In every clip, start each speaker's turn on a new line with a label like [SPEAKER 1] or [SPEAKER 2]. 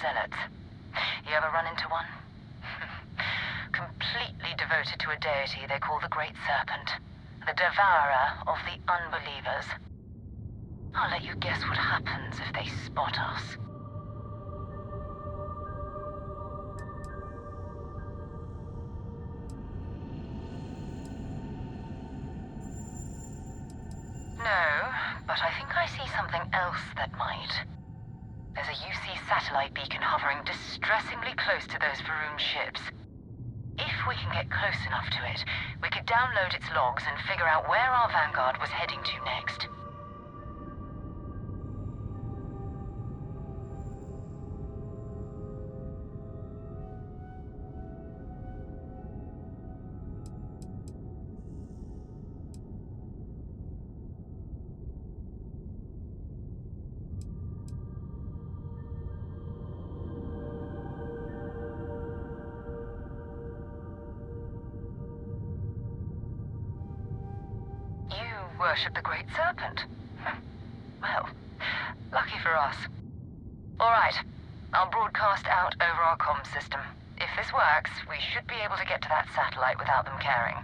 [SPEAKER 1] zealots. You ever run into one? Completely devoted to a deity they call the Great Serpent, the devourer of the unbelievers. I'll let you guess what happens if they spot us. No, but I think I see something else that might. There's a UC satellite beacon hovering distressingly close to those Varun ships. If we can get close enough to it, we could download its logs and figure out where our Vanguard was heading to next. Worship the Great Serpent. Well, lucky for us. All right, I'll broadcast out over our comm system. If this works, we should be able to get to that satellite without them caring.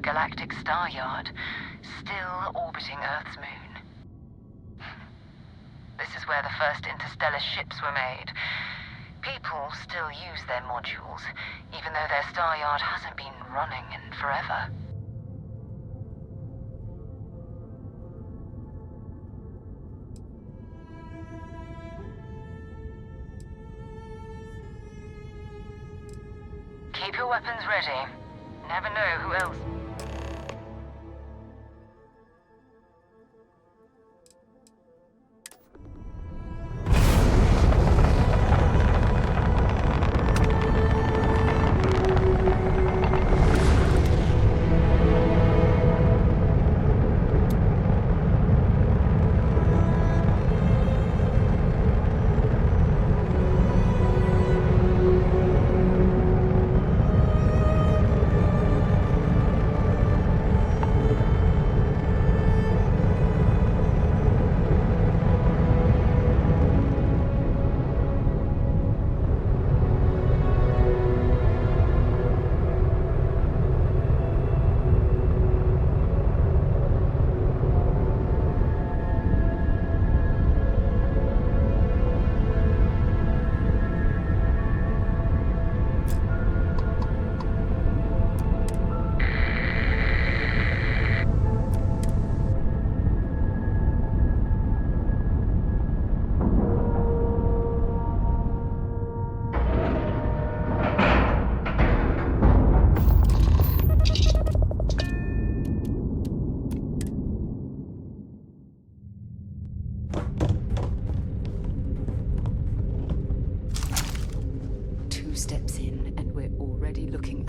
[SPEAKER 1] Galactic still orbiting Earth's moon. This is where the first interstellar ships were made. People still use their modules, even though their star yard hasn't been running in forever. Keep your weapons ready. Never know who else.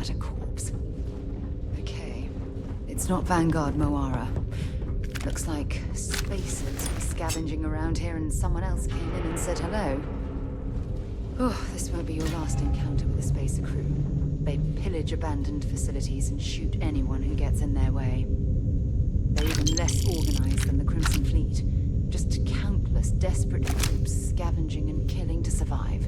[SPEAKER 2] at a corpse. Okay. It's not Vanguard Moara. Looks like spacers were scavenging around here and someone else came in and said hello. Oh, this won't be your last encounter with a spacer crew. They pillage abandoned facilities and shoot anyone who gets in their way. They're even less organized than the Crimson Fleet. Just countless desperate groups scavenging and killing to survive.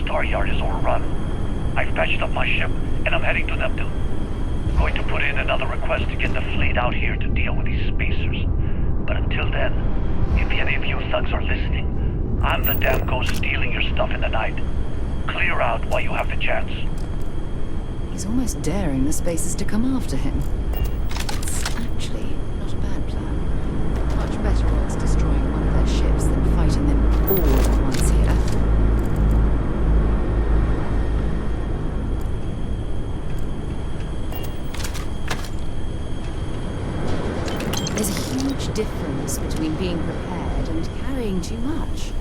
[SPEAKER 3] Star Yard is overrun. I've patched up my ship, and I'm heading to Neptune. Going to put in another request to get the fleet out here to deal with these spacers. But until then, if any of you thugs are listening, I'm the damn ghost stealing your stuff in the night. Clear out while you have the chance.
[SPEAKER 2] He's almost daring the spacers to come after him. It's actually not a bad plan. Much better odds destroying one of their ships than fighting them all at once here. There's a huge difference between being prepared and carrying too much.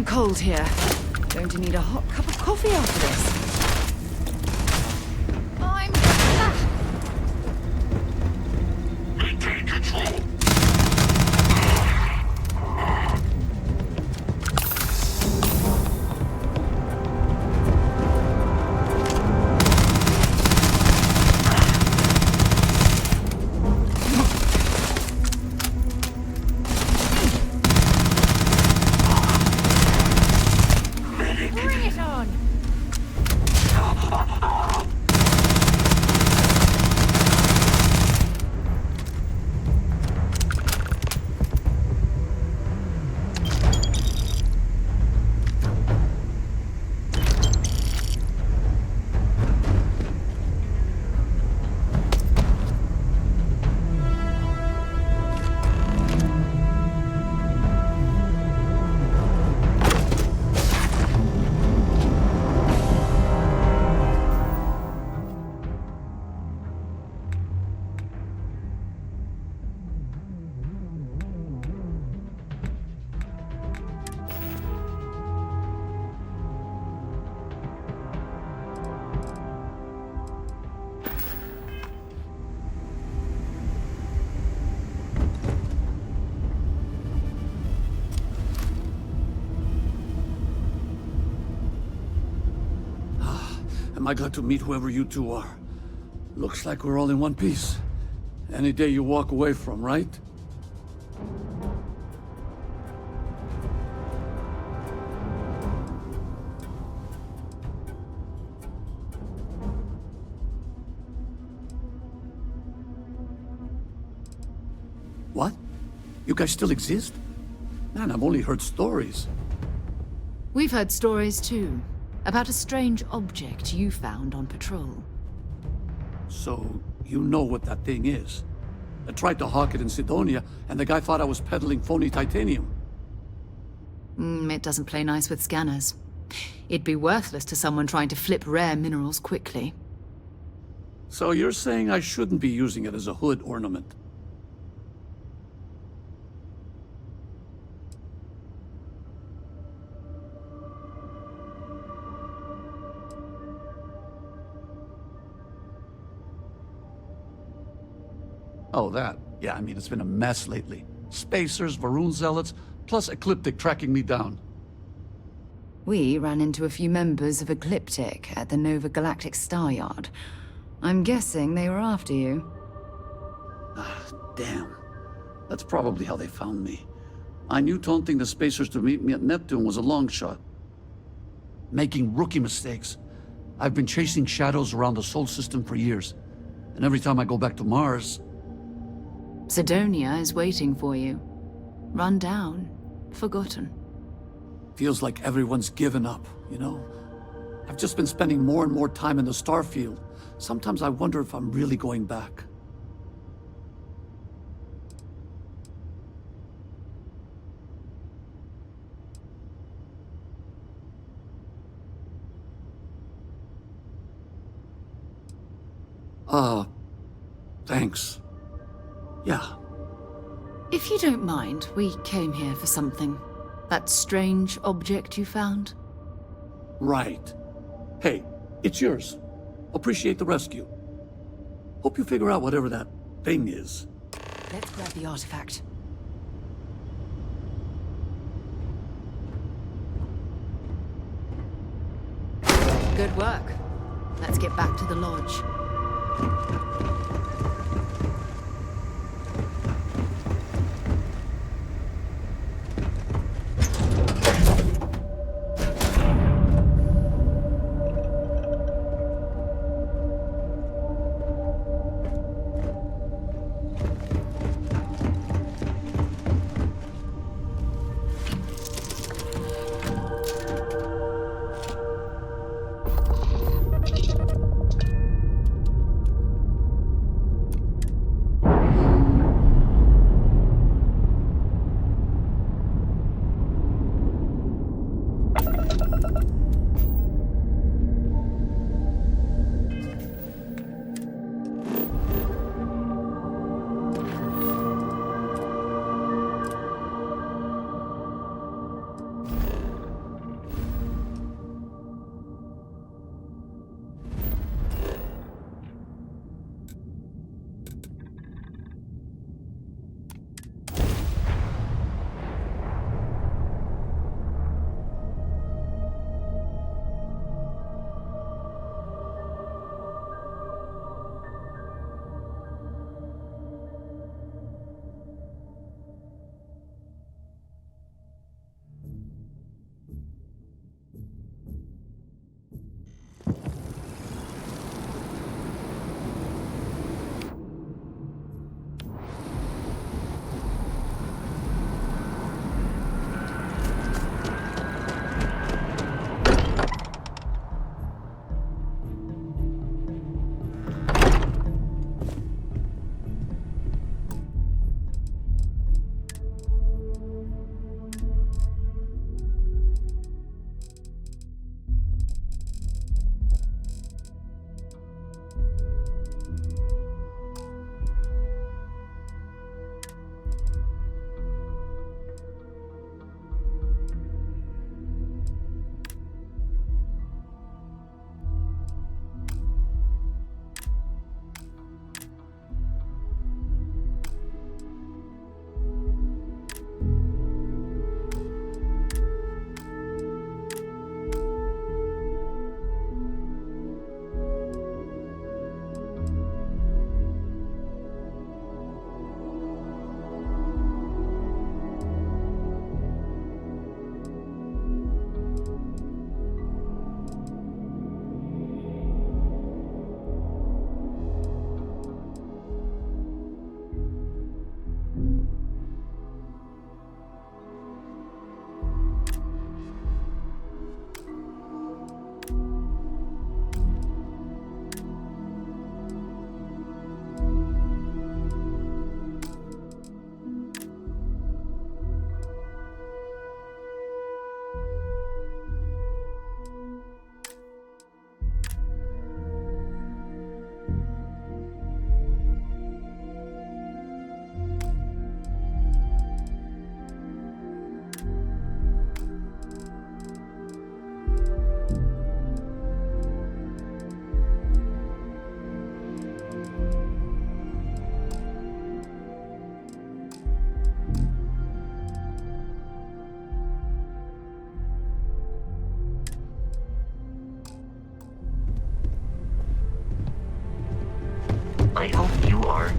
[SPEAKER 2] damn cold here. Going to need a hot cup of coffee after this.
[SPEAKER 4] Maintain control.
[SPEAKER 5] Am I glad to meet whoever you two are. Looks like we're all in one piece. Any day you walk away from, right? What? You guys still exist? Man, I've only heard stories.
[SPEAKER 2] We've heard stories too, about a strange object you found on patrol.
[SPEAKER 5] So, you know what that thing is. I tried to hawk it in Sidonia, and the guy thought I was peddling phony titanium.
[SPEAKER 2] It doesn't play nice with scanners. It'd be worthless to someone trying to flip rare minerals quickly.
[SPEAKER 5] So you're saying I shouldn't be using it as a hood ornament? Oh, that. Yeah, I mean, it's been a mess lately. Spacers, Varun zealots, plus Ecliptic tracking me down.
[SPEAKER 2] We ran into a few members of Ecliptic at the Nova Galactic Star Yard. I'm guessing they were after you.
[SPEAKER 5] Ah, damn. That's probably how they found me. I knew taunting the Spacers to meet me at Neptune was a long shot. Making rookie mistakes. I've been chasing shadows around the Sol system for years. And every time I go back to Mars...
[SPEAKER 2] Sidonia is waiting for you. Run down. Forgotten.
[SPEAKER 5] Feels like everyone's given up, you know? I've just been spending more and more time in the Starfield. Sometimes I wonder if I'm really going back. Thanks. Yeah.
[SPEAKER 2] If you don't mind, we came here for something. That strange object you found?
[SPEAKER 5] Right. Hey, it's yours. Appreciate the rescue. Hope you figure out whatever that thing is.
[SPEAKER 2] Let's grab the artifact. Good work. Let's get back to the lodge.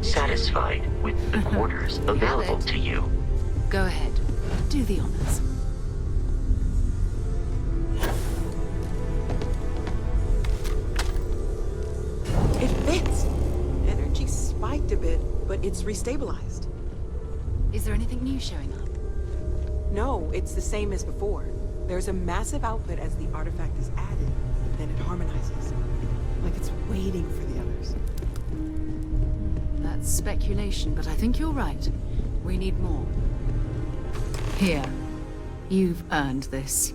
[SPEAKER 4] satisfied with the quarters available to you.
[SPEAKER 2] Go ahead. Do the honors.
[SPEAKER 6] It fits! Energy spiked a bit, but it's restabilized.
[SPEAKER 2] Is there anything new showing up?
[SPEAKER 6] No, it's the same as before. There's a massive output as the artifact is added, then it harmonizes. Like it's waiting for the others.
[SPEAKER 2] That's speculation, but I think you're right. We need more. Here. You've earned this.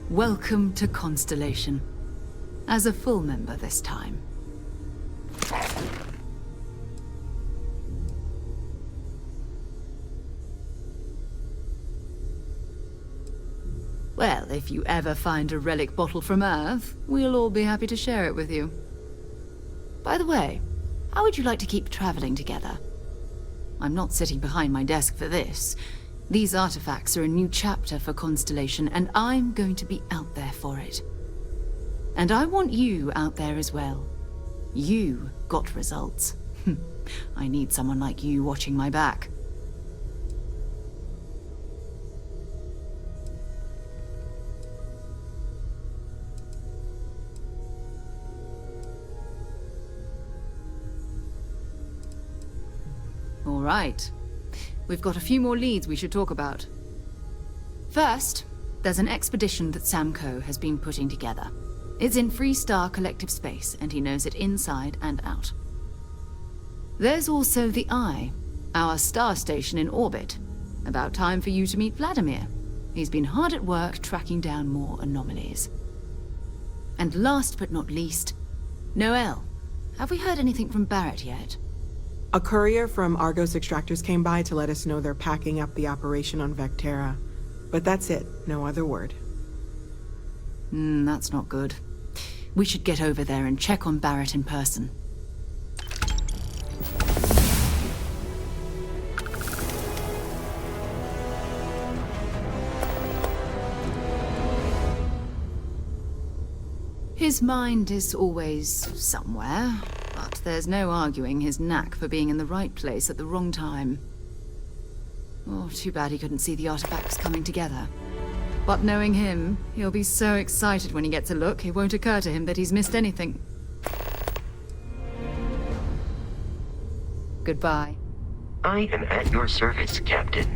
[SPEAKER 2] Welcome to Constellation. As a full member this time. Well, if you ever find a relic bottle from Earth, we'll all be happy to share it with you. By the way, how would you like to keep traveling together? I'm not sitting behind my desk for this. These artifacts are a new chapter for Constellation, and I'm going to be out there for it. And I want you out there as well. You got results. I need someone like you watching my back. All right. We've got a few more leads we should talk about. First, there's an expedition that Samco has been putting together. It's in Freestar Collective Space, and he knows it inside and out. There's also the Eye, our star station in orbit. About time for you to meet Vladimir. He's been hard at work tracking down more anomalies. And last but not least, Noel. Have we heard anything from Barrett yet?
[SPEAKER 6] A courier from Argos Extractors came by to let us know they're packing up the operation on Vectera. But that's it, no other word.
[SPEAKER 2] That's not good. We should get over there and check on Barrett in person. His mind is always somewhere, but there's no arguing his knack for being in the right place at the wrong time. Oh, too bad he couldn't see the artifacts coming together. But knowing him, he'll be so excited when he gets a look, it won't occur to him that he's missed anything. Goodbye.
[SPEAKER 4] I am at your service, Captain.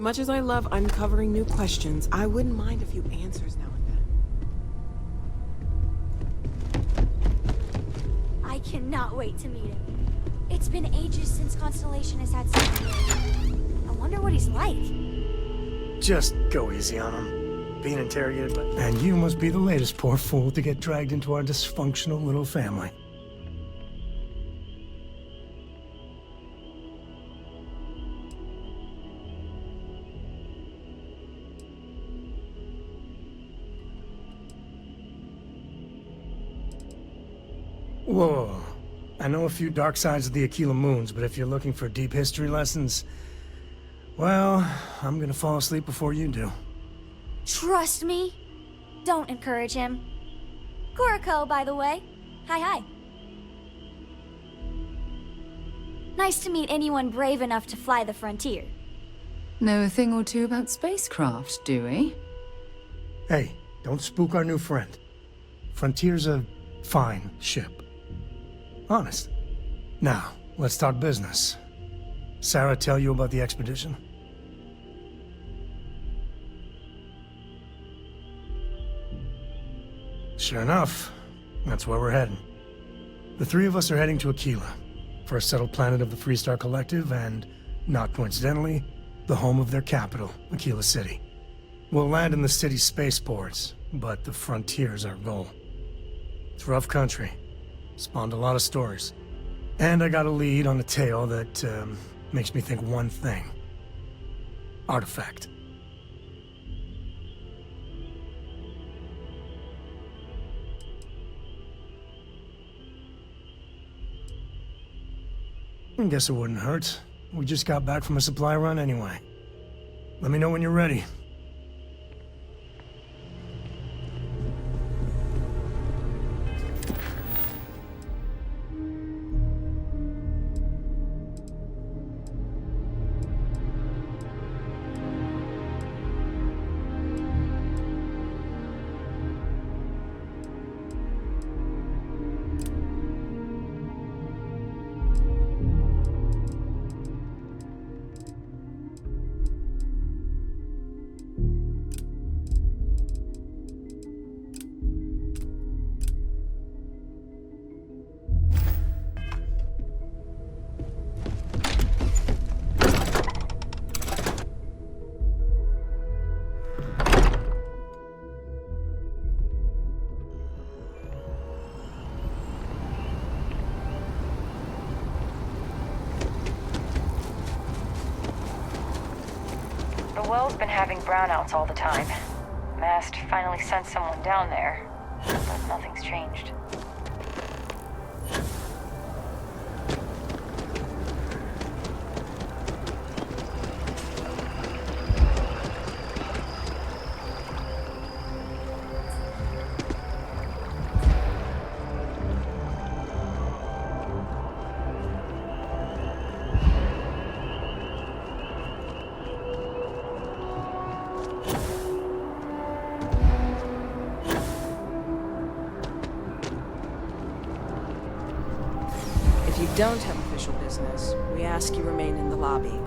[SPEAKER 6] much as I love uncovering new questions, I wouldn't mind a few answers now and then.
[SPEAKER 7] I cannot wait to meet him. It's been ages since Constellation has had someone. I wonder what he's like.
[SPEAKER 8] Just go easy on him. Being interrogated, but... And you must be the latest poor fool to get dragged into our dysfunctional little family. Whoa. I know a few dark sides of the Aquila Moons, but if you're looking for deep history lessons, well, I'm gonna fall asleep before you do.
[SPEAKER 7] Trust me. Don't encourage him. Kuriko, by the way. Hi. Nice to meet anyone brave enough to fly the frontier.
[SPEAKER 2] Know a thing or two about spacecraft, do we?
[SPEAKER 8] Hey, don't spook our new friend. Frontier's a fine ship. Honest. Now, let's talk business. Sarah tell you about the expedition? Sure enough, that's where we're heading. The three of us are heading to Aquila, first settled planet of the Freestar Collective, and, not coincidentally, the home of their capital, Aquila City. We'll land in the city's spaceports, but the frontier's our goal. It's rough country. Spawned a lot of stories. And I got a lead on a tale that, makes me think one thing. Artifact. I guess it wouldn't hurt. We just got back from a supply run anyway. Let me know when you're ready.
[SPEAKER 1] The well's been having brownouts all the time. Mast finally sent someone down there, but nothing's changed.
[SPEAKER 6] If you don't have official business, we ask you remain in the lobby.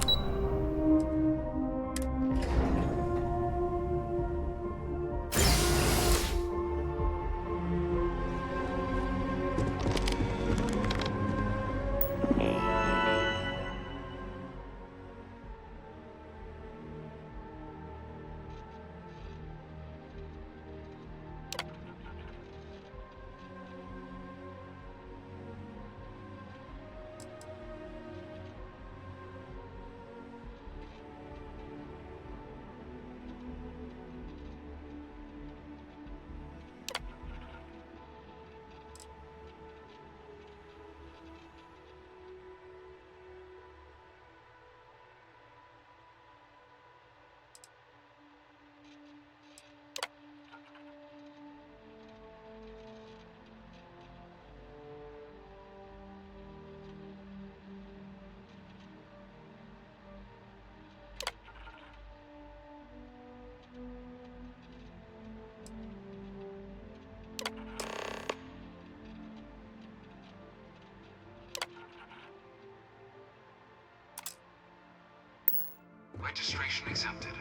[SPEAKER 9] Registration accepted.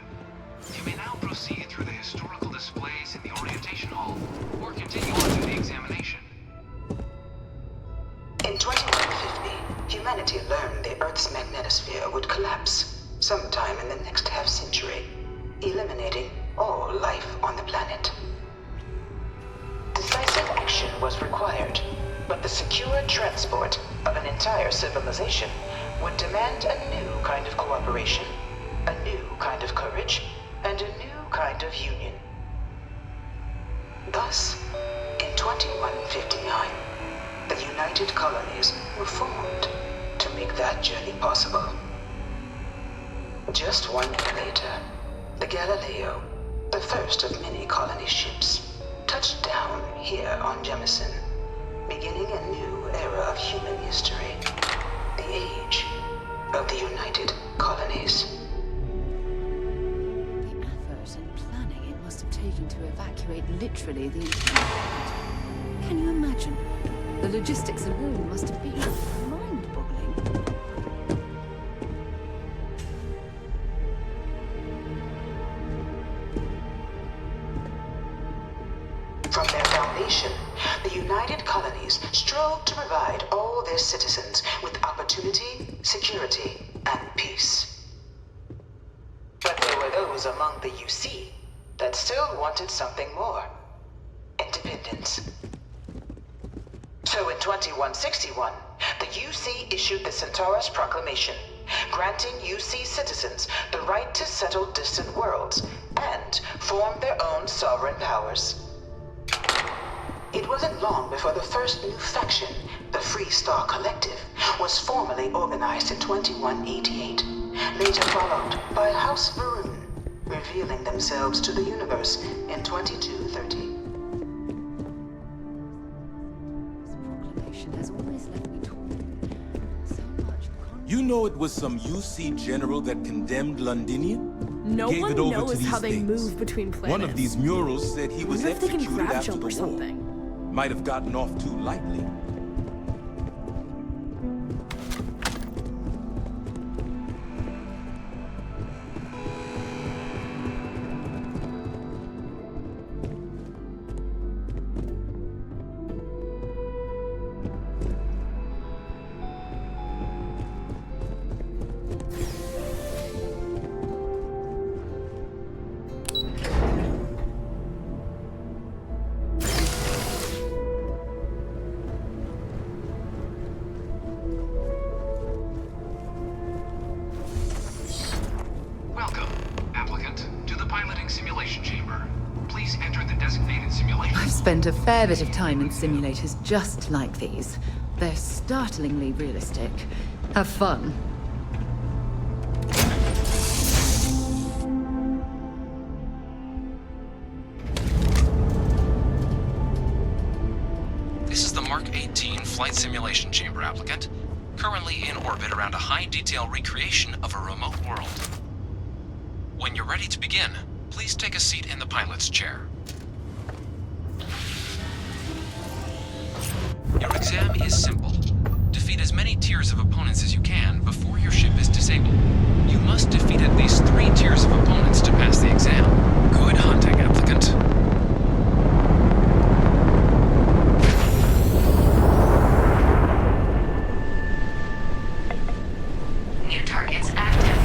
[SPEAKER 9] You may now proceed through the historical displays in the orientation hall, or continue on to the examination.
[SPEAKER 10] In 2150, humanity learned the Earth's magnetosphere would collapse sometime in the next half-century, eliminating all life on the planet. Decisive action was required, but the secure transport of an entire civilization would demand a new kind of cooperation, a new kind of courage, and a new kind of union. Thus, in 2159, the United Colonies were formed to make that journey possible. Just 1 year later, the Galileo, the first of many colony ships, touched down here on Jemison, beginning a new era of human history, the age of the United Colonies.
[SPEAKER 2] The effort and planning it must have taken to evacuate literally the entire planet. Can you imagine? The logistics alone must have been mind-boggling.
[SPEAKER 10] From their foundation, the United Colonies strove to provide all their citizens with opportunity, security, and peace. But there were those among the UC that still wanted something more: independence. So in 2161, the UC issued the Centaurus Proclamation, granting UC citizens the right to settle distant worlds and form their own sovereign powers. It wasn't long before the first new faction, the Free Star Collective, was formally organized in 2188, later followed by House Varun, revealing themselves to the universe in 2230.
[SPEAKER 2] Has always left me torn. So much
[SPEAKER 11] You know it was some UC general that condemned Londinian?
[SPEAKER 12] No
[SPEAKER 11] Gave
[SPEAKER 12] one
[SPEAKER 11] it over
[SPEAKER 12] knows
[SPEAKER 11] to these
[SPEAKER 12] how they
[SPEAKER 11] things.
[SPEAKER 12] move between planets.
[SPEAKER 11] One of these murals said he was
[SPEAKER 12] wonder if they can
[SPEAKER 11] executed
[SPEAKER 12] grab
[SPEAKER 11] after
[SPEAKER 12] jump
[SPEAKER 11] the
[SPEAKER 12] or
[SPEAKER 11] war.
[SPEAKER 12] something.
[SPEAKER 11] Might have gotten off too lightly.
[SPEAKER 9] Welcome, applicant, to the piloting simulation chamber. Please enter the designated simulation.
[SPEAKER 2] I've spent a fair bit of time in simulators just like these. They're startlingly realistic. Have fun.
[SPEAKER 9] This is the Mark 18 flight simulation chamber, applicant. Currently in orbit around a high-detail recreation of a remote world. When you're ready to begin, please take a seat in the pilot's chair. Your exam is simple. Defeat as many tiers of opponents as you can before your ship is disabled. You must defeat at least 3 tiers of opponents to pass the exam. Good hunting, applicant.
[SPEAKER 1] New targets active.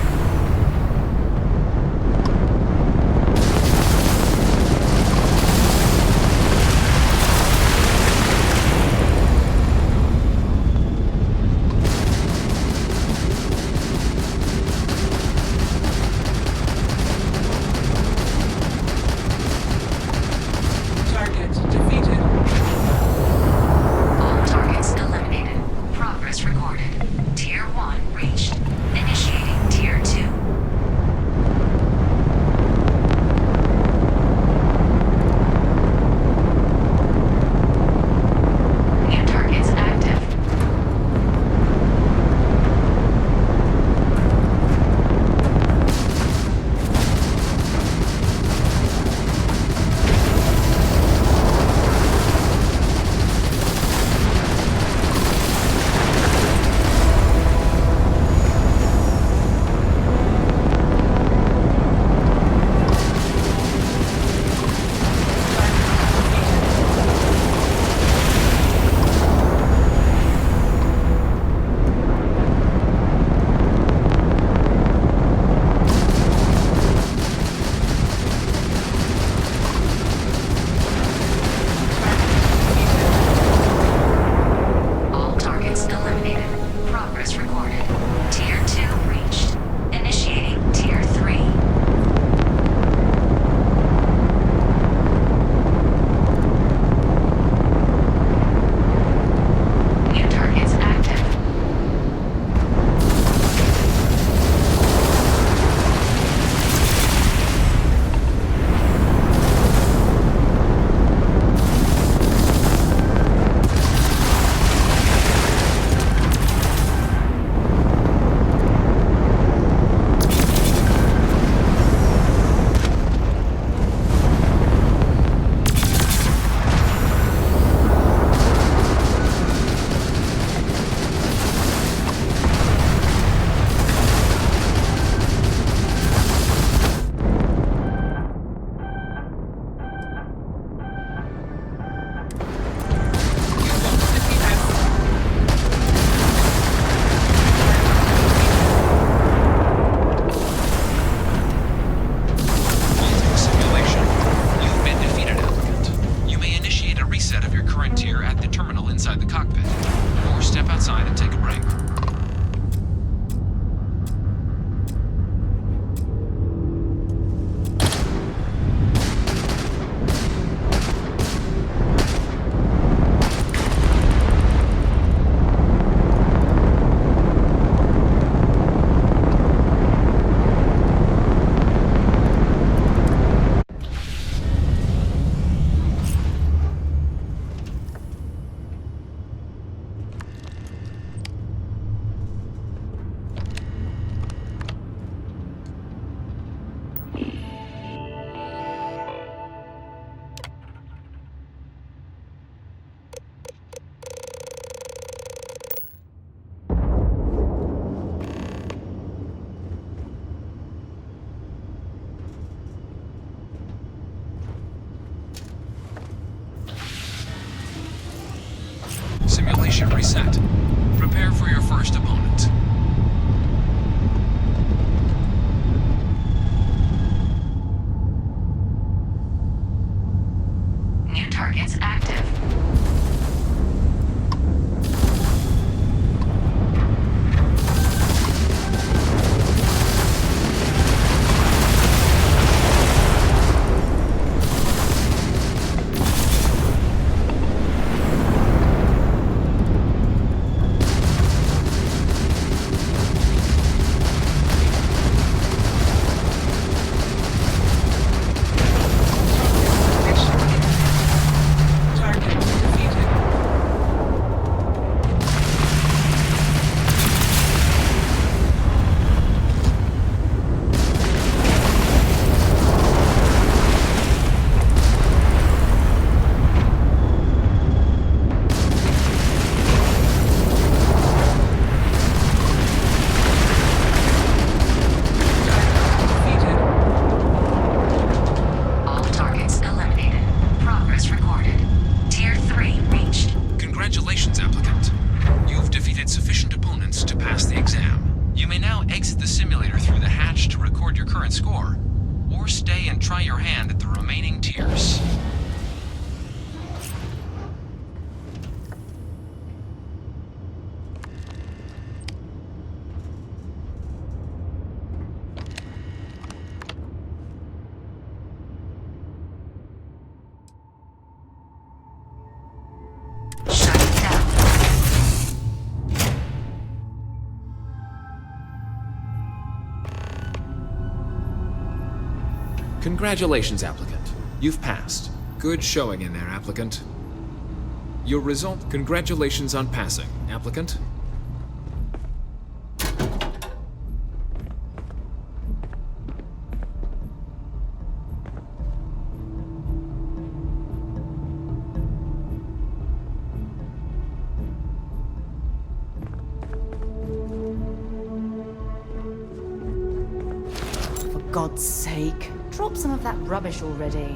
[SPEAKER 9] ship reset. Prepare for your first opponent.
[SPEAKER 1] New targets active.
[SPEAKER 9] Congratulations, applicant. You've defeated sufficient opponents to pass the exam. You may now exit the simulator through the hatch to record your current score, or stay and try your hand at the remaining tiers. Congratulations, applicant. You've passed. Good showing in there, applicant. Your result, congratulations on passing, applicant.
[SPEAKER 2] For God's sake. Drop some of that rubbish already.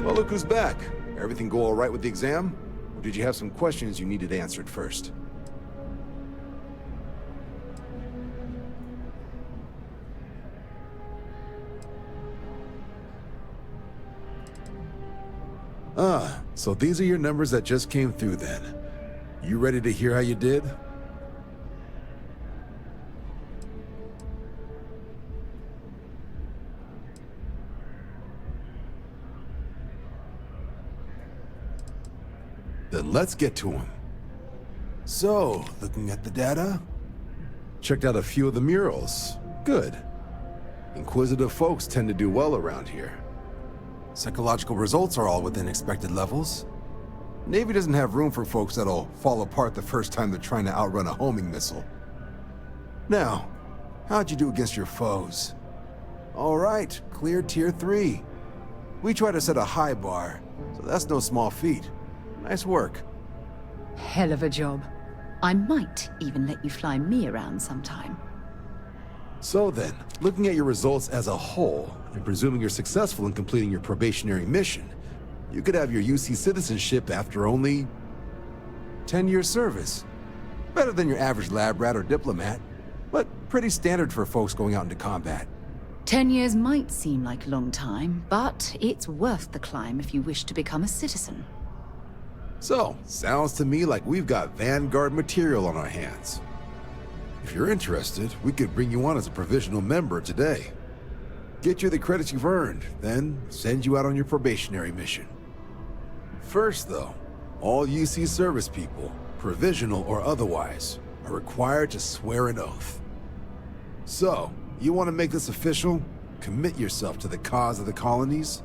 [SPEAKER 12] Well, look who's back. Everything go all right with the exam? Or did you have some questions you needed answered first? Ah, so these are your numbers that just came through then. You ready to hear how you did? Then let's get to him. So, looking at the data, checked out a few of the murals. Good. Inquisitive folks tend to do well around here. Psychological results are all within expected levels. Navy doesn't have room for folks that'll fall apart the first time they're trying to outrun a homing missile. Now, how'd you do against your foes? All right, clear Tier 3. We try to set a high bar, so that's no small feat. Nice work.
[SPEAKER 2] Hell of a job. I might even let you fly me around sometime.
[SPEAKER 12] So then, looking at your results as a whole, and presuming you're successful in completing your probationary mission, you could have your UC citizenship after only 10 years service. Better than your average lab rat or diplomat, but pretty standard for folks going out into combat.
[SPEAKER 2] 10 years might seem like a long time, but it's worth the climb if you wish to become a citizen.
[SPEAKER 12] So, sounds to me like we've got Vanguard material on our hands. If you're interested, we could bring you on as a provisional member today. Get you the credits you've earned, then send you out on your probationary mission. First though, all UC service people, provisional or otherwise, are required to swear an oath. So, you want to make this official? Commit yourself to the cause of the colonies?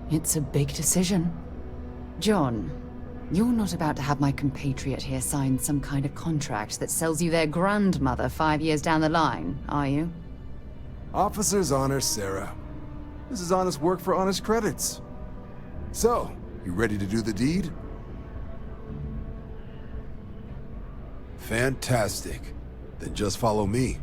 [SPEAKER 2] It's a big decision. John, you're not about to have my compatriot here sign some kind of contract that sells you their grandmother 5 years down the line, are you?
[SPEAKER 12] Officer's honor, Sarah. This is honest work for honest credits. So, you ready to do the deed? Fantastic. Then just follow me.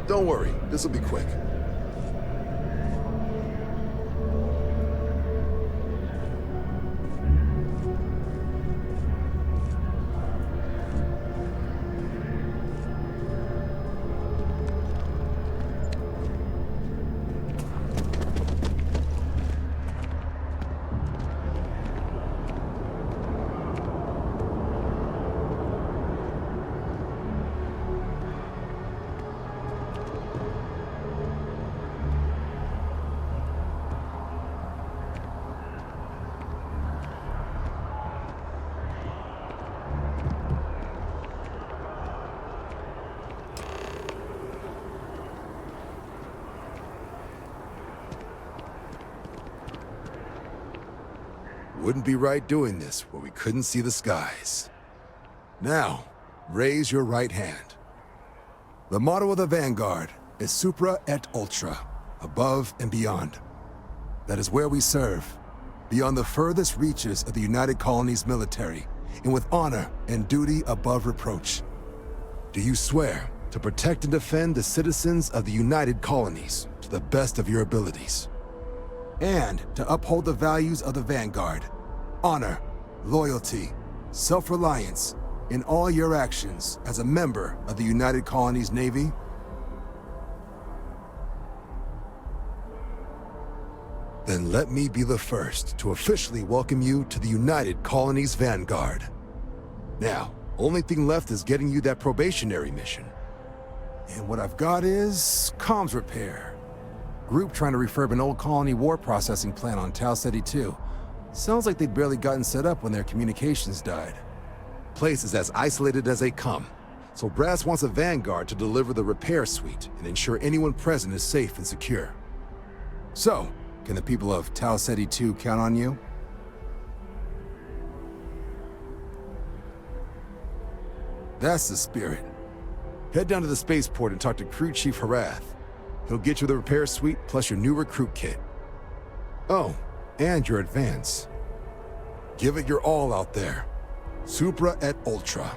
[SPEAKER 12] Don't worry, this'll be quick. Wouldn't be right doing this where we couldn't see the skies. Now, raise your right hand. The motto of the Vanguard is Supra et Ultra, above and beyond. That is where we serve, beyond the furthest reaches of the United Colonies military, and with honor and duty above reproach. Do you swear to protect and defend the citizens of the United Colonies to the best of your abilities? And to uphold the values of the Vanguard, honor, loyalty, self-reliance, in all your actions as a member of the United Colonies Navy? Then let me be the first to officially welcome you to the United Colonies Vanguard. Now, only thing left is getting you that probationary mission. And what I've got is comms repair. Group trying to refurb an old colony war processing plant on Tau Ceti 2. Sounds like they'd barely gotten set up when their communications died. Place is as isolated as they come, so Brass wants a Vanguard to deliver the repair suite and ensure anyone present is safe and secure. So, can the people of Tau Ceti 2 count on you? That's the spirit. Head down to the spaceport and talk to Crew Chief Harath. He'll get you the repair suite plus your new recruit kit. Oh, and your advance. Give it your all out there. Supra et Ultra.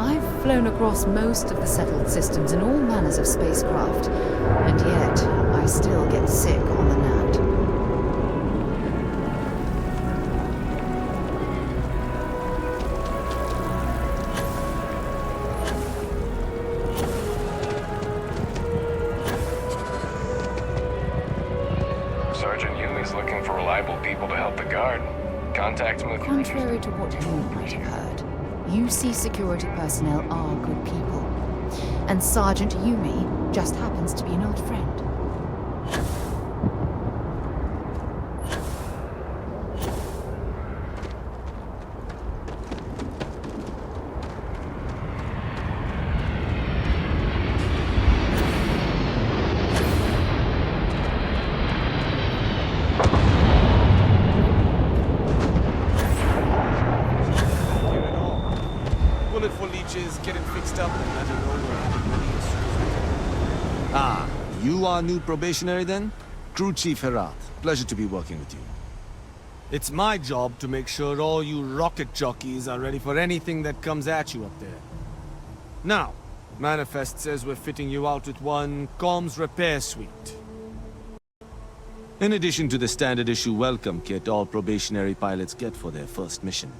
[SPEAKER 2] I've flown across most of the settled systems in all manners of spacecraft, and yet I still get sick on the nat.
[SPEAKER 13] Sergeant Yumi's looking for reliable people to help the guard. Contact him with...
[SPEAKER 2] Contrary to what you might have heard, UC security personnel are good people. And Sergeant Yumi just happens to be an old friend.
[SPEAKER 14] You are new probationary then? Crew Chief Herat. Pleasure to be working with you.
[SPEAKER 15] It's my job to make sure all you rocket jockeys are ready for anything that comes at you up there. Now, Manifest says we're fitting you out with one comms repair suite.
[SPEAKER 14] In addition to the standard issue welcome kit all probationary pilots get for their first mission.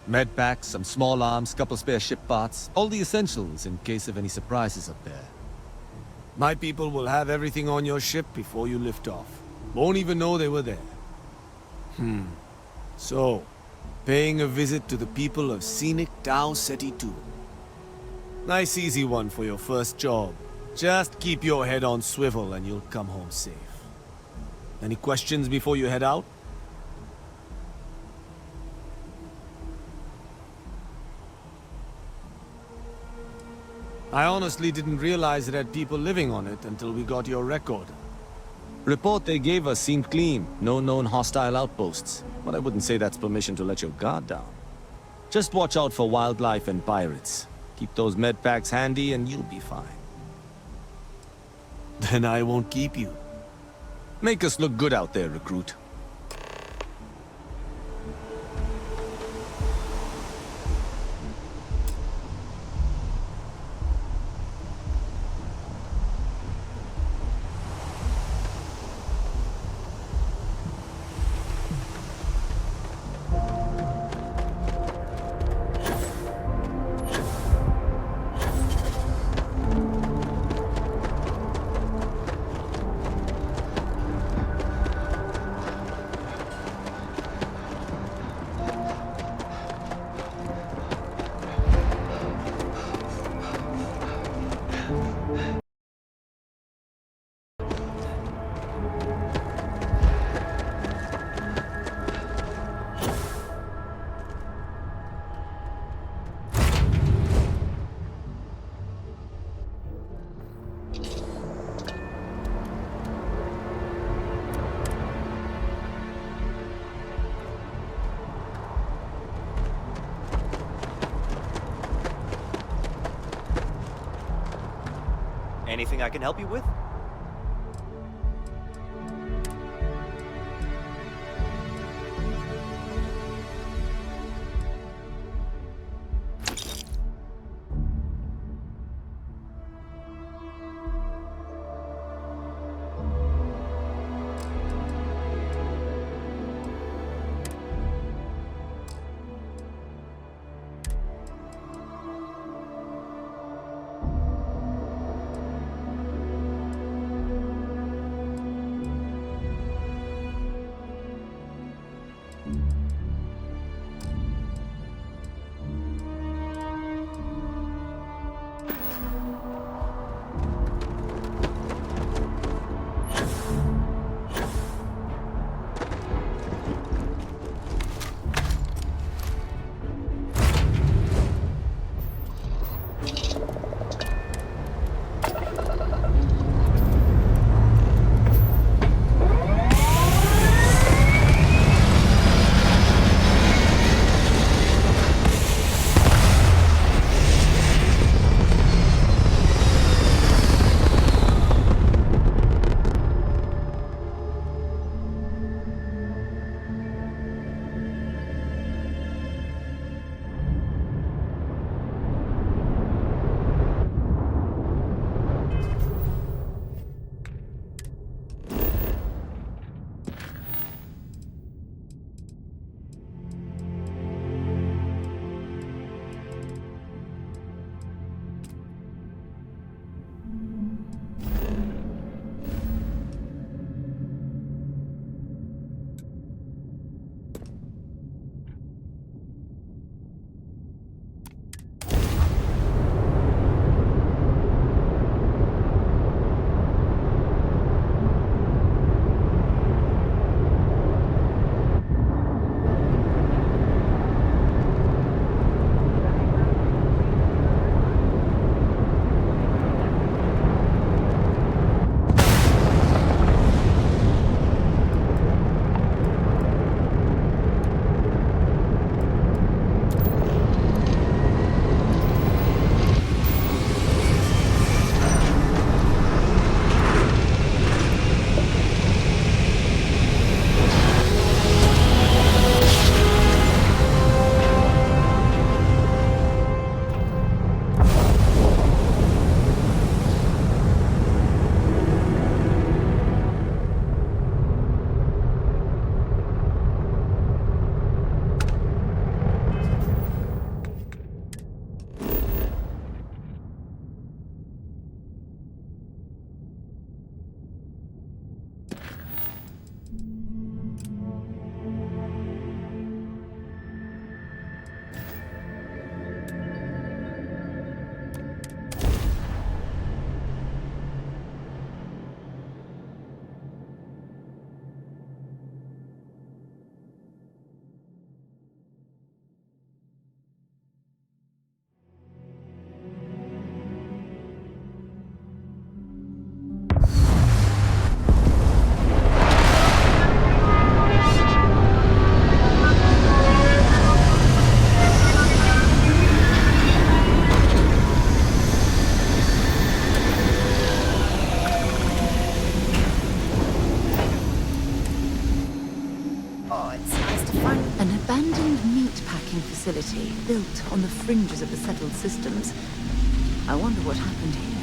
[SPEAKER 14] Med packs, some small arms, couple spare ship parts, all the essentials in case of any surprises up there.
[SPEAKER 15] My people will have everything on your ship before you lift off. Won't even know they were there. So, paying a visit to the people of scenic Tau Ceti 2. Nice easy one for your first job. Just keep your head on swivel and you'll come home safe. Any questions before you head out? I honestly didn't realize it had people living on it until we got your record.
[SPEAKER 14] Report they gave us seemed clean. No known hostile outposts. But I wouldn't say that's permission to let your guard down. Just watch out for wildlife and pirates. Keep those med packs handy and you'll be fine.
[SPEAKER 15] Then I won't keep you.
[SPEAKER 14] Make us look good out there, recruit.
[SPEAKER 16] Anything I can help you with?
[SPEAKER 6] to find
[SPEAKER 2] An abandoned meat packing facility built on the fringes of the settled systems. I wonder what happened here.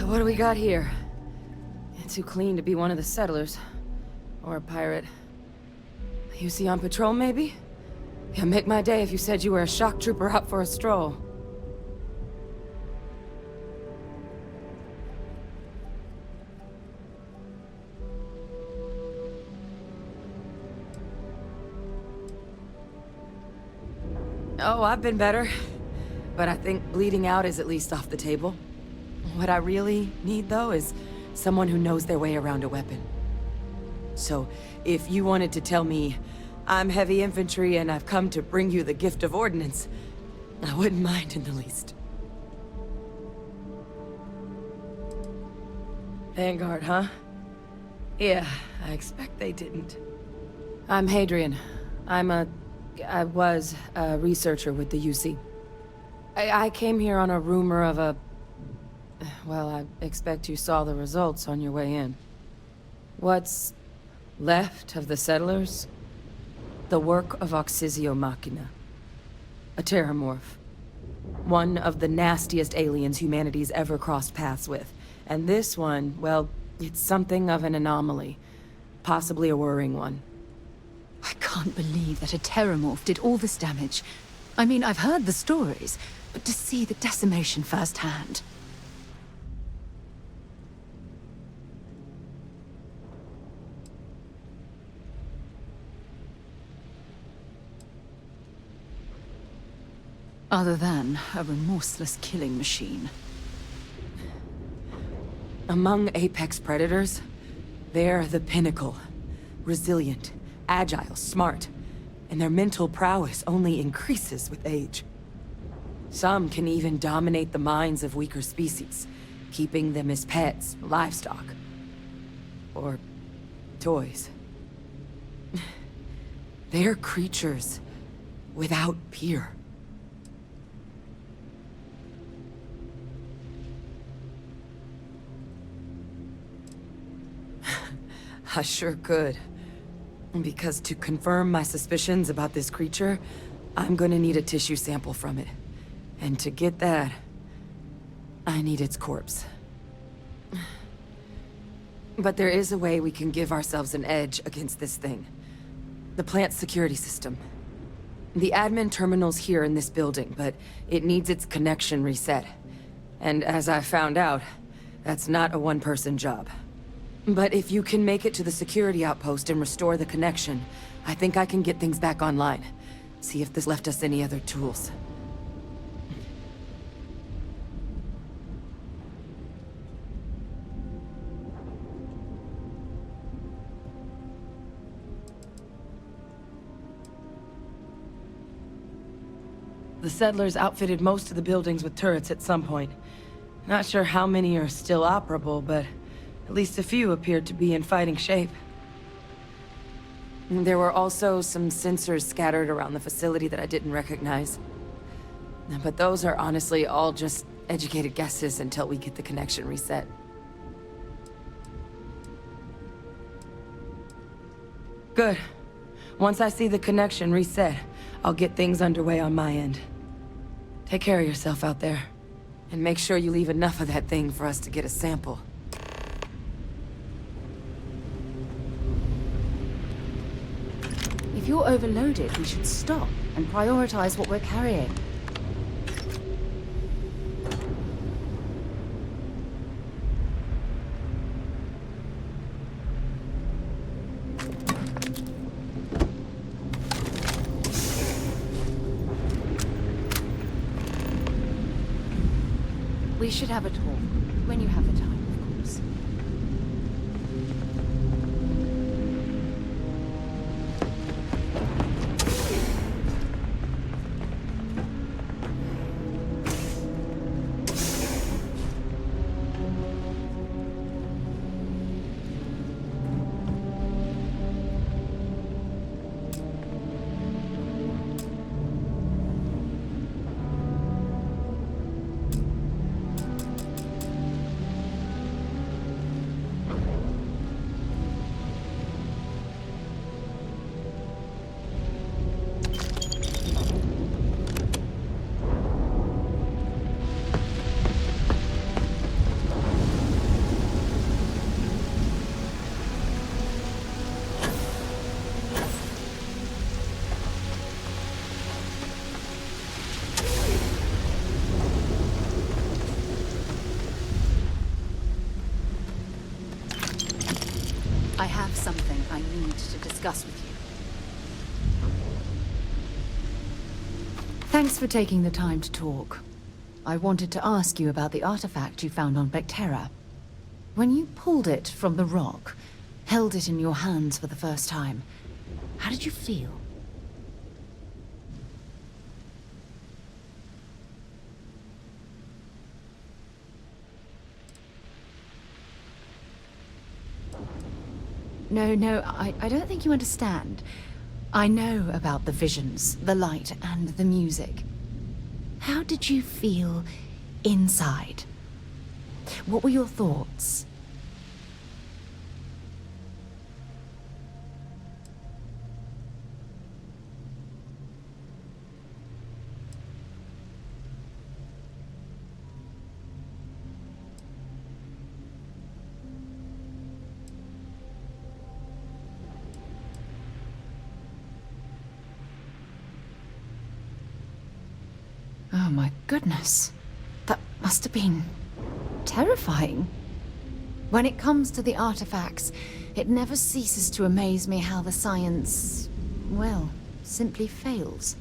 [SPEAKER 16] What do we got here? Too clean to be one of the settlers. Or a pirate. You see on patrol, maybe? Yeah, make my day if you said you were a shock trooper out for a stroll. Oh, I've been better. But I think bleeding out is at least off the table. What I really need, though, is someone who knows their way around a weapon. So, if you wanted to tell me, I'm heavy infantry and I've come to bring you the gift of ordnance, I wouldn't mind in the least. Vanguard, huh? Yeah, I expect they didn't. I'm Hadrian. I was a researcher with the UC. I came here on a rumor of a... Well, I expect you saw the results on your way in. What's left of the settlers? The work of Oxysio Machina. A Terrormorph. One of the nastiest aliens humanity's ever crossed paths with. And this one, well, it's something of an anomaly. Possibly a worrying one.
[SPEAKER 2] I can't believe that a Terrormorph did all this damage. I mean, I've heard the stories, but to see the decimation firsthand... Other than a remorseless killing machine.
[SPEAKER 16] Among apex predators, they're the pinnacle. Resilient, agile, smart, and their mental prowess only increases with age. Some can even dominate the minds of weaker species, keeping them as pets, livestock, or toys. They're creatures without peer. I sure could. Because to confirm my suspicions about this creature, I'm gonna need a tissue sample from it. And to get that, I need its corpse. But there is a way we can give ourselves an edge against this thing. The plant's security system. The admin terminal's here in this building, but it needs its connection reset. And as I found out, that's not a one-person job. But if you can make it to the security outpost and restore the connection, I think I can get things back online. See if this left us any other tools. The settlers outfitted most of the buildings with turrets at some point. Not sure how many are still operable, but at least a few appeared to be in fighting shape. There were also some sensors scattered around the facility that I didn't recognize. But those are honestly all just educated guesses until we get the connection reset. Good. Once I see the connection reset, I'll get things underway on my end. Take care of yourself out there. And make sure you leave enough of that thing for us to get a sample.
[SPEAKER 2] If you're overloaded, we should stop and prioritize what we're carrying. We should have a talk, when you have the time, of course. I have something I need to discuss with you. Thanks for taking the time to talk. I wanted to ask you about the artifact you found on Vectera. When you pulled it from the rock, held it in your hands for the first time, how did you feel? No, I don't think you understand. I know about the visions, the light, and the music. How did you feel inside? What were your thoughts? Oh my goodness. That must have been terrifying. When it comes to the artifacts, it never ceases to amaze me how the science, well, simply fails.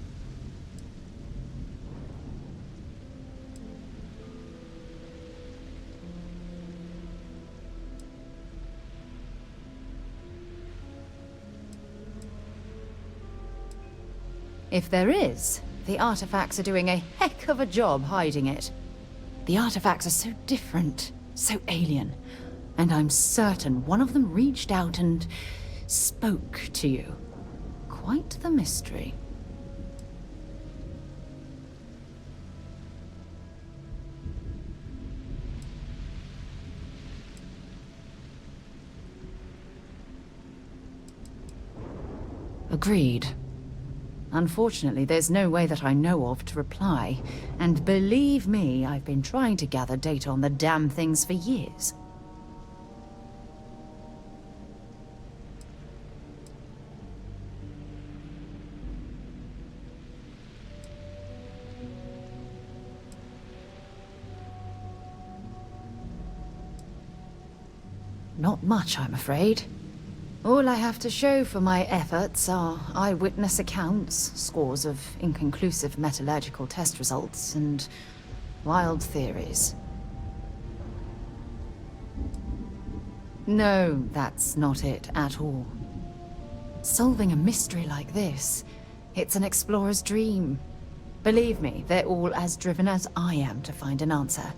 [SPEAKER 2] If there is, the artifacts are doing a heck of a job hiding it. The artifacts are so different, so alien, and I'm certain one of them reached out and spoke to you. Quite the mystery. Agreed. Unfortunately, there's no way that I know of to reply. And believe me, I've been trying to gather data on the damn things for years. Not much, I'm afraid. All I have to show for my efforts are eyewitness accounts, scores of inconclusive metallurgical test results, and wild theories. No, that's not it at all. Solving a mystery like this, it's an explorer's dream. Believe me, they're all as driven as I am to find an answer.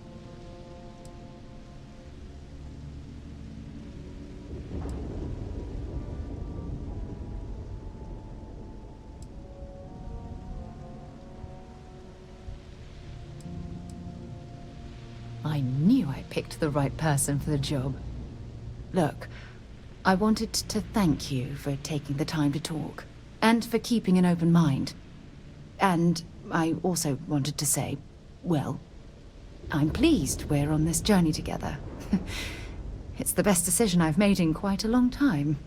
[SPEAKER 2] I knew I picked the right person for the job. Look, I wanted to thank you for taking the time to talk, and for keeping an open mind. And I also wanted to say, well, I'm pleased we're on this journey together. It's the best decision I've made in quite a long time.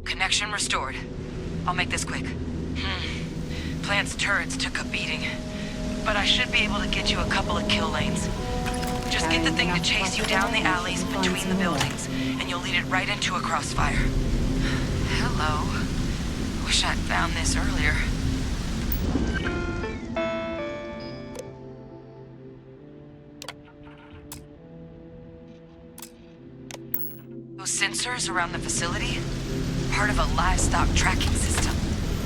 [SPEAKER 1] Connection restored. I'll make this quick. Plant's turrets took a beating, but I should be able to get you a couple of kill lanes. Just get the thing to chase you down the alleys between the buildings, and you'll lead it right into a crossfire. Hello. Wish I'd found this earlier. Those sensors around the facility? Part of a livestock tracking system.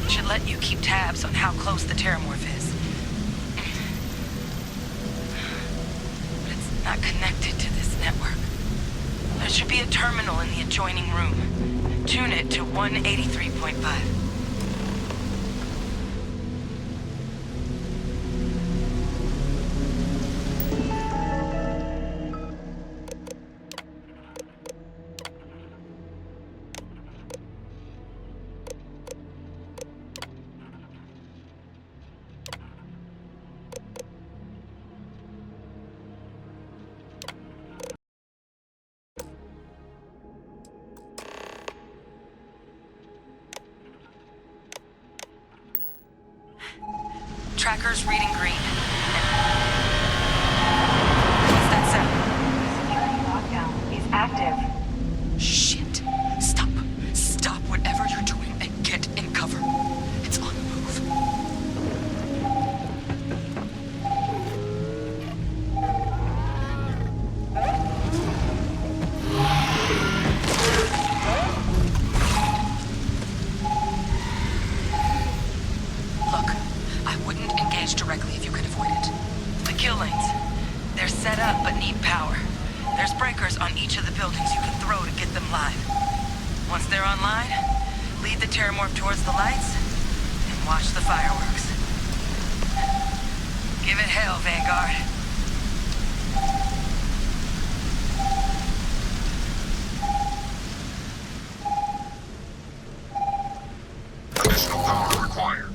[SPEAKER 1] Should let you keep tabs on how close the Terrormorph is. But it's not connected to this network. There should be a terminal in the adjoining room. Tune it to 183.5. Tracker's reading green. What's that sound?
[SPEAKER 17] Security lockdown is active.
[SPEAKER 1] Shit. Stop. Stop whatever you're doing and get in cover. It's on the move. Look, I wouldn't engage directly if you could avoid it. The kill lanes. They're set up but need power. There's breakers on each of the buildings you can throw to get them live. Once they're online, lead the Terrormorph towards the lights and watch the fireworks. Give it hell, Vanguard.
[SPEAKER 13] Additional power required.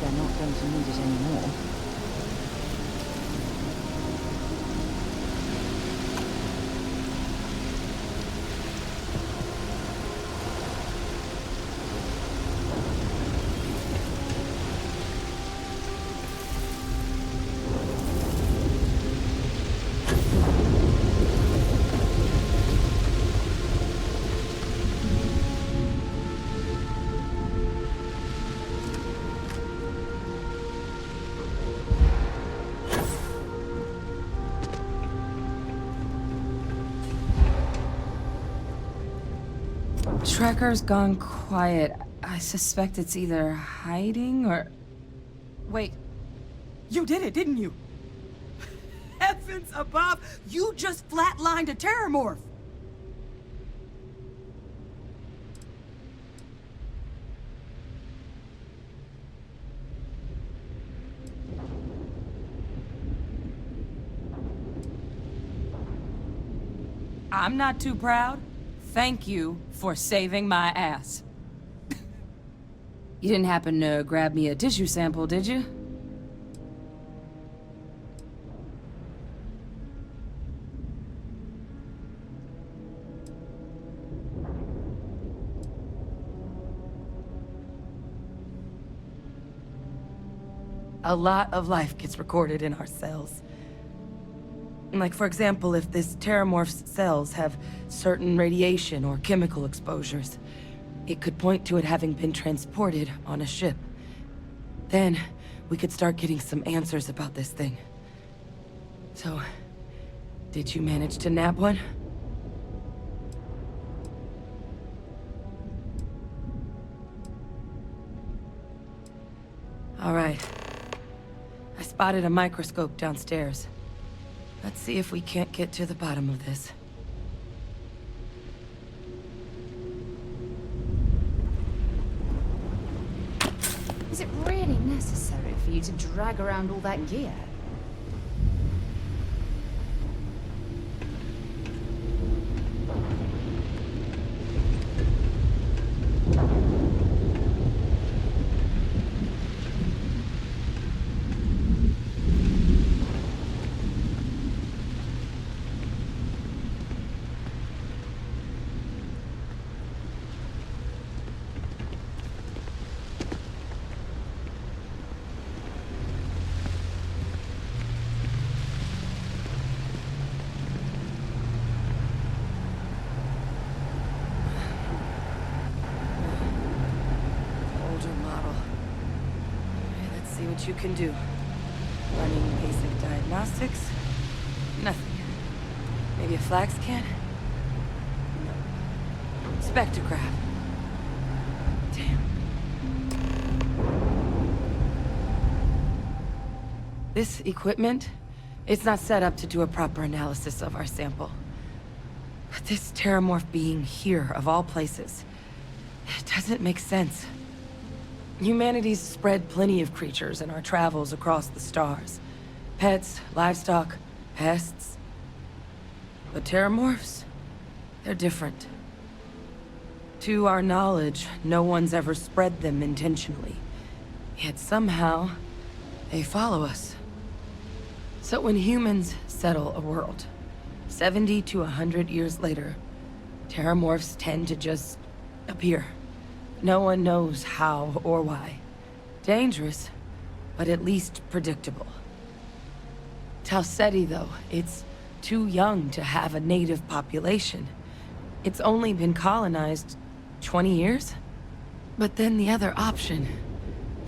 [SPEAKER 2] they're not going to need it anymore.
[SPEAKER 16] Trekker's gone quiet. I suspect it's either hiding or...
[SPEAKER 6] Wait. You did it, didn't you? Heavens above! You just flatlined a Terrormorph!
[SPEAKER 16] I'm not too proud. Thank you for saving my ass. You didn't happen to grab me a tissue sample, did you? A lot of life gets recorded in our cells. Like, for example, if this Terrormorph's cells have certain radiation or chemical exposures, it could point to it having been transported on a ship. Then, we could start getting some answers about this thing. So, did you manage to nab one? All right. I spotted a microscope downstairs. Let's see if we can't get to the bottom of this.
[SPEAKER 2] Is it really necessary for you to drag around all that gear?
[SPEAKER 16] You can do. Running basic diagnostics? Nothing. Maybe a flax can? No. Spectrograph. Damn. This equipment, it's not set up to do a proper analysis of our sample. But this Terrormorph being here, of all places, it doesn't make sense. Humanity's spread plenty of creatures in our travels across the stars. Pets, livestock, pests. But Terrormorphs, they're different. To our knowledge, no one's ever spread them intentionally. Yet somehow, they follow us. So when humans settle a world, 70 to 100 years later, Terrormorphs tend to just appear. No one knows how or why. Dangerous, but at least predictable. Tau Ceti, though, it's too young to have a native population. It's only been colonized 20 years? But then the other option,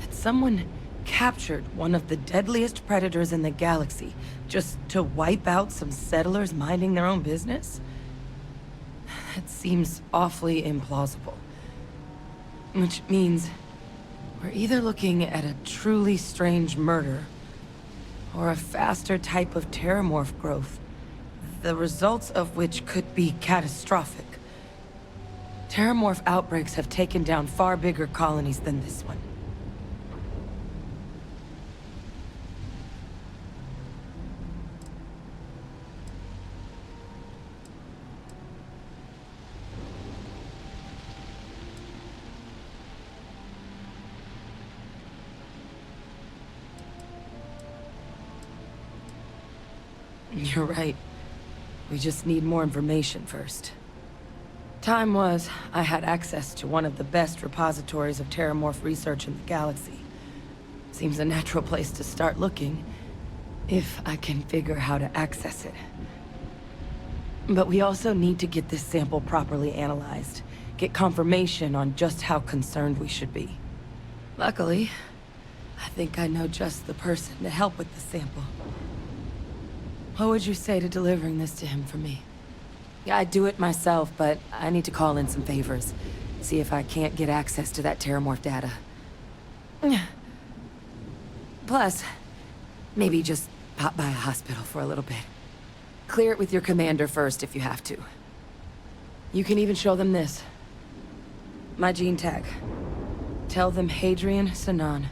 [SPEAKER 16] that someone captured one of the deadliest predators in the galaxy just to wipe out some settlers minding their own business? That seems awfully implausible. Which means we're either looking at a truly strange murder or a faster type of Terrormorph growth, the results of which could be catastrophic. Terrormorph outbreaks have taken down far bigger colonies than this one. You're right. We just need more information first. Time was, I had access to one of the best repositories of Terrormorph research in the galaxy. Seems a natural place to start looking, if I can figure how to access it. But we also need to get this sample properly analyzed, get confirmation on just how concerned we should be. Luckily, I think I know just the person to help with the sample. What would you say to delivering this to him for me? Yeah, I'd do it myself, but I need to call in some favors. See if I can't get access to that Terrormorph data. Plus, maybe just pop by a hospital for a little bit. Clear it with your commander first if you have to. You can even show them this. My gene tag. Tell them Hadrian Sanan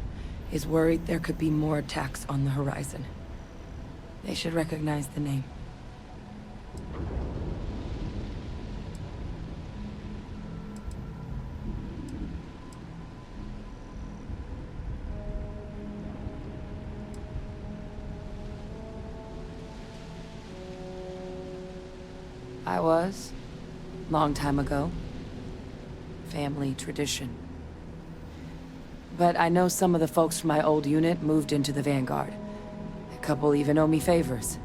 [SPEAKER 16] is worried there could be more attacks on the horizon. They should recognize the name. I was. Long time ago. Family tradition. But I know some of the folks from my old unit moved into the Vanguard. A couple even owe me favors.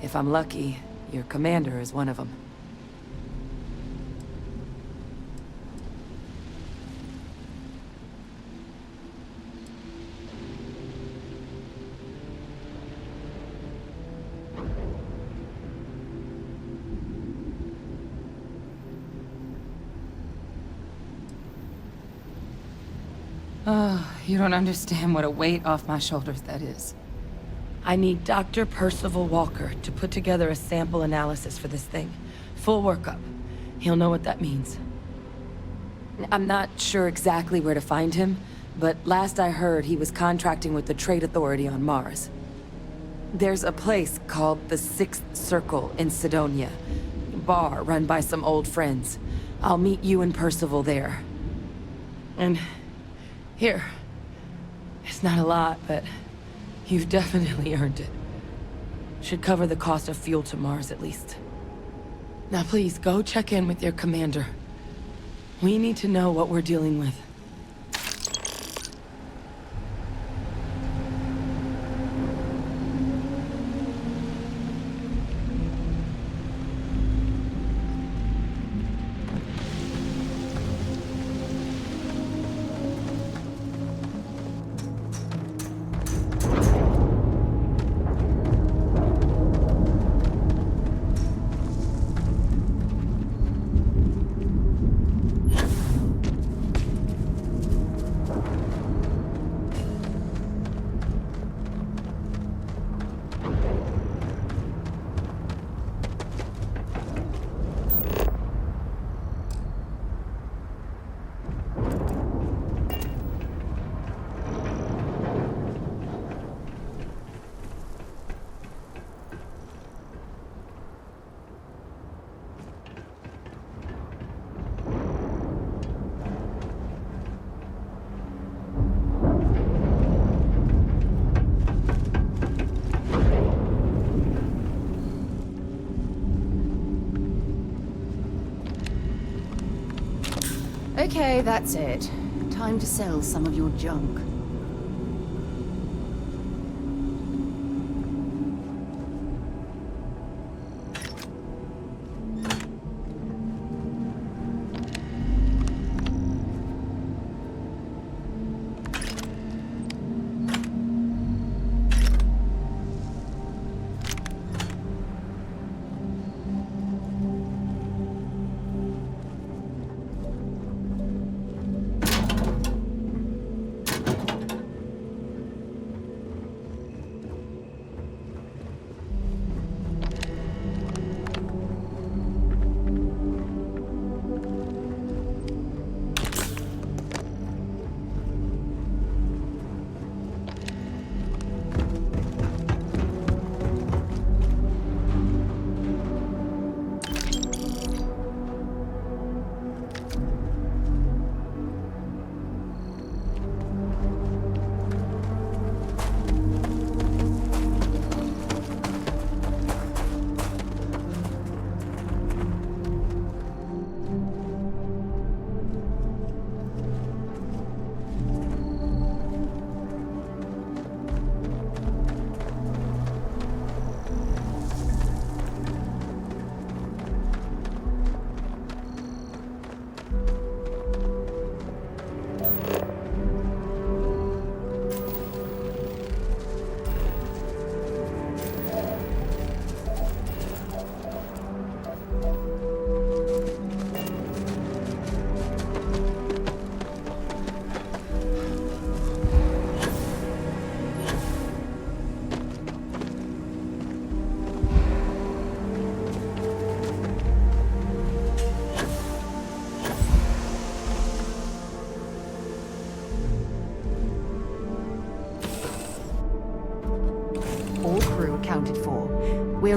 [SPEAKER 16] If I'm lucky, your commander is one of them. Oh, you don't understand what a weight off my shoulders that is. I need Dr. Percival Walker to put together a sample analysis for this thing. Full workup. He'll know what that means. I'm not sure exactly where to find him, but last I heard he was contracting with the Trade Authority on Mars. There's a place called the Sixth Circle in Sidonia. A bar run by some old friends. I'll meet you and Percival there. And... here. It's not a lot, but you've definitely earned it. Should cover the cost of fuel to Mars, at least. Now please, go check in with your commander. We need to know what we're dealing with.
[SPEAKER 2] Okay, that's it. Time to sell some of your junk.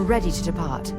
[SPEAKER 2] ready to depart.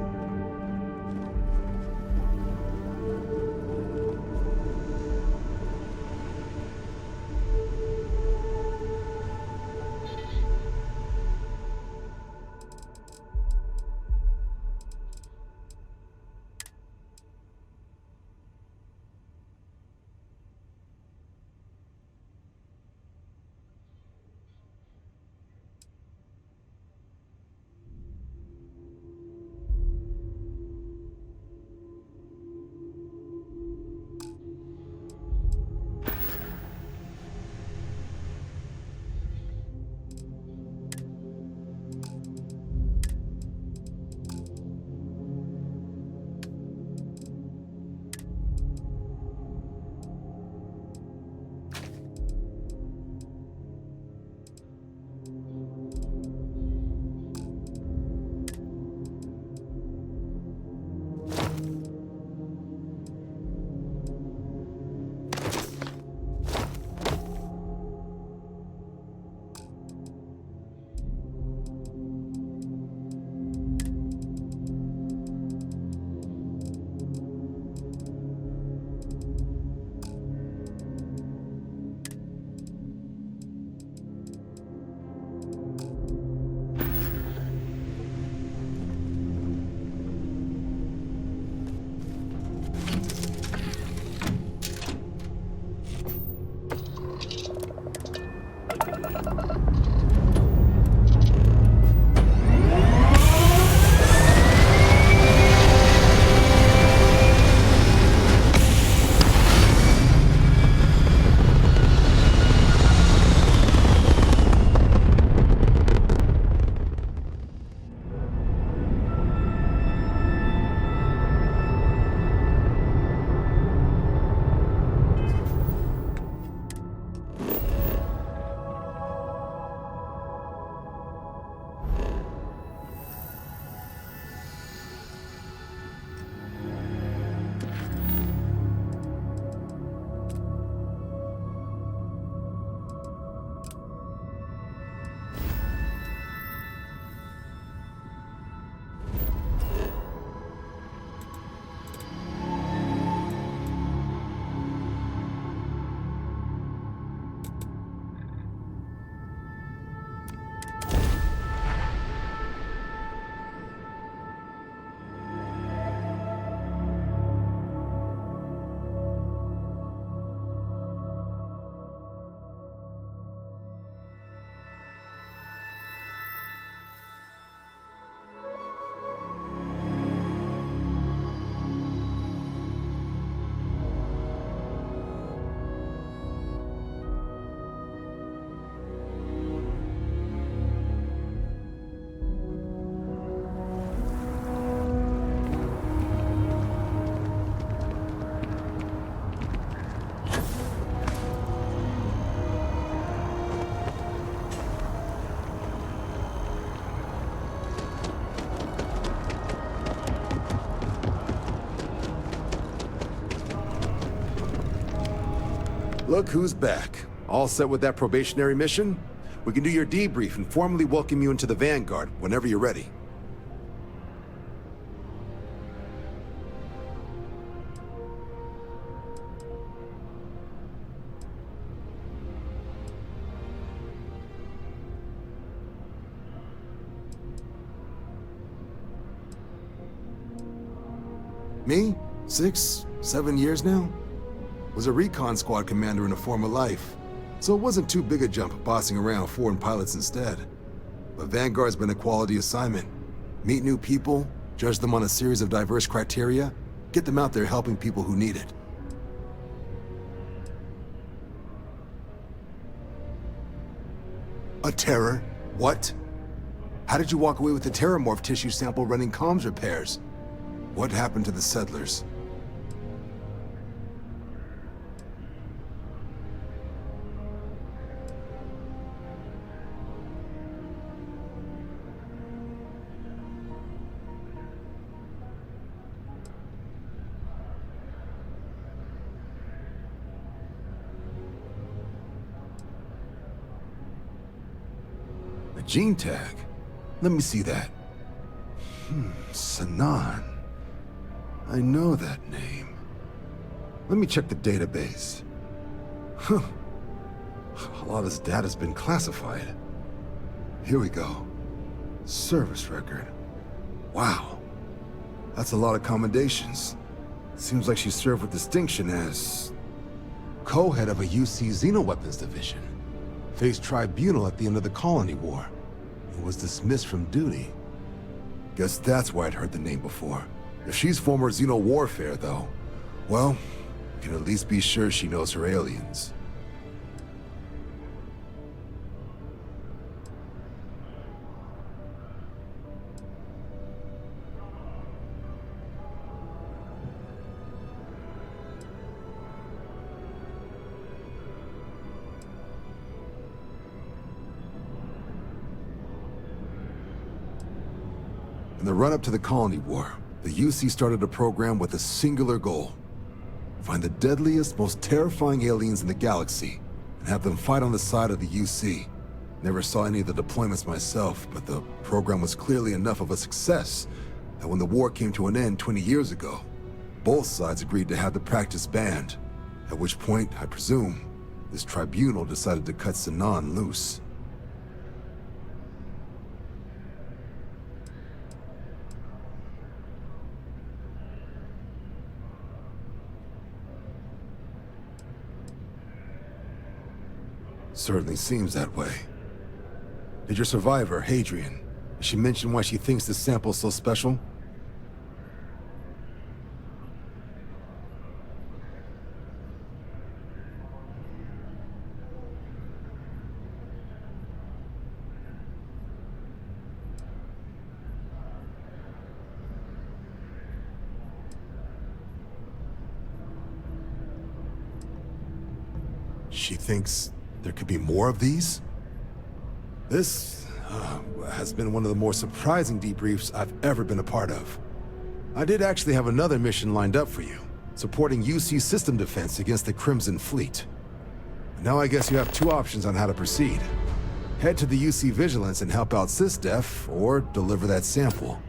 [SPEAKER 12] Look who's back. All set with that probationary mission? We can do your debrief and formally welcome you into the Vanguard whenever you're ready. Me? 6, 7 years now? Was a recon squad commander in a former life, so it wasn't too big a jump bossing around foreign pilots instead. But Vanguard's been a quality assignment. Meet new people, judge them on a series of diverse criteria, get them out there helping people who need it. A terror? What? How did you walk away with the Terrormorph tissue sample running comms repairs? What happened to the settlers? A gene tag? Let me see that. Sanan. I know that name. Let me check the database. Huh. A lot of this data's been classified. Here we go. Service record. Wow. That's a lot of commendations. Seems like she served with distinction as co-head of a UC Xenoweapons division. Faced tribunal at the end of the Colony War. And was dismissed from duty. Guess that's why I'd heard the name before. If she's former Xeno warfare, though, well, you can at least be sure she knows her aliens. In the run-up to the Colony War, the UC started a program with a singular goal. Find the deadliest, most terrifying aliens in the galaxy, and have them fight on the side of the UC. Never saw any of the deployments myself, but the program was clearly enough of a success that when the war came to an end 20 years ago, both sides agreed to have the practice banned. At which point, I presume, this tribunal decided to cut Sanan loose. Certainly seems that way. Did your survivor, Hadrian, did she mention why she thinks this sample's so special? She thinks there could be more of these? This has been one of the more surprising debriefs I've ever been a part of. I did actually have another mission lined up for you, supporting UC system defense against the Crimson Fleet. Now I guess you have two options on how to proceed. Head to the UC Vigilance and help out SysDef, or deliver that sample.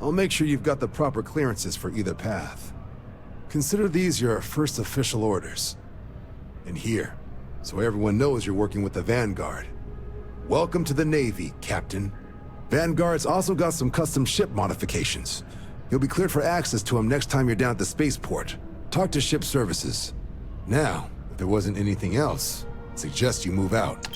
[SPEAKER 12] I'll make sure you've got the proper clearances for either path. Consider these your first official orders. And here, so everyone knows you're working with the Vanguard. Welcome to the Navy, Captain. Vanguard's also got some custom ship modifications. You'll be cleared for access to them next time you're down at the spaceport. Talk to ship services. Now, if there wasn't anything else, I'd suggest you move out.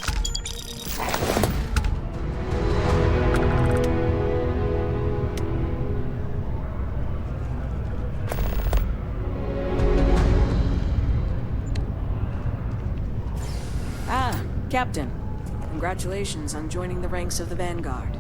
[SPEAKER 6] Captain, congratulations on joining the ranks of the Vanguard.